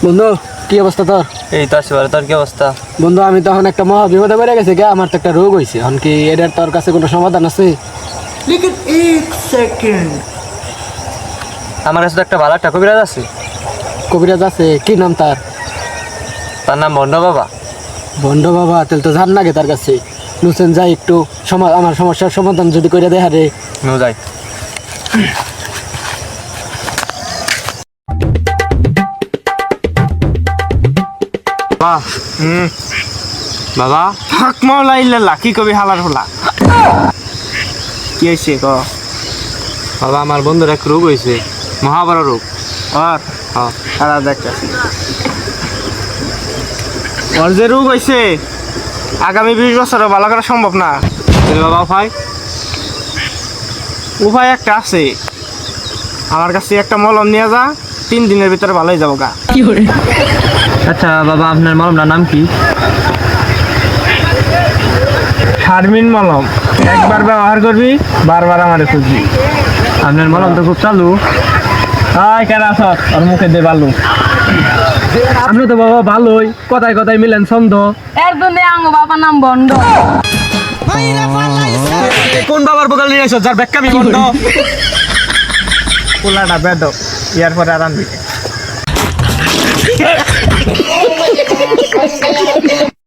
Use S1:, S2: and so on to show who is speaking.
S1: বন্ধু কি অবস্থা তোর?
S2: এই তো আসি ভালো। তোর কি অবস্থা?
S1: বন্ধু আমি তখন একটা মহা বিপদে পড়ে গেছি গে, আমার তো একটা রোগ হয়েছে। এখন কি এটার তোর কাছে কোনো সমাধান আছে?
S3: लेकिन एक सेकंड
S2: আমার কাছে তো একটা ভালো একটা কবিরাজ আছে।
S1: কবিরাজ আছে? কি নাম তার?
S2: তার নাম ভণ্ড বাবা।
S1: ভণ্ড বাবা? তাহলে তো জান নাগে তার কাছে। নুসেন যাই একটু আমার সমস্যার সমাধান যদি করে দেখা রে।
S2: নো যাই। বাবা
S3: हक मौला इल्ला की कभी हालार होला কি হইছে ক
S2: বাবা আমার বন্ধুর এক রোগ হয়েছে, মহাবড় রোগ।
S3: আর
S2: হ্যাঁ।
S3: খারাপ দেখতেছি ওর যে রোগ হইছে আগামী 20 বছরও ভালো করা সম্ভব না।
S2: তাহলে বাবা ভাই
S3: উপায় একটা আছে, আমার কাছে একটা মলম নিয়ে যা, 3 দিনের ভিতরে ভালোই যাবো গা।
S2: আচ্ছা বাবা আপনার মলমটার নাম কি?
S3: শারমিন মলম, একবার ব্যবহার করবি বারবার আমারে খুঁজবি।
S2: আপনার মলম তো খুব চালু।
S3: হাই কেডা আছস? ওর মুখে দে বালু।
S1: আপনি তো বাবা ভালোই, কথায় কথায় মিলেন ছন্দ।
S4: এর জন্য আঙ্গ বাবার নাম বন্ড।
S1: কোন বাবার বদল নিয়ে এসো যার ব্যাখ্যা বন্ধ?
S3: পোলাটা বেদ ইয়ার পরে আর আনবি।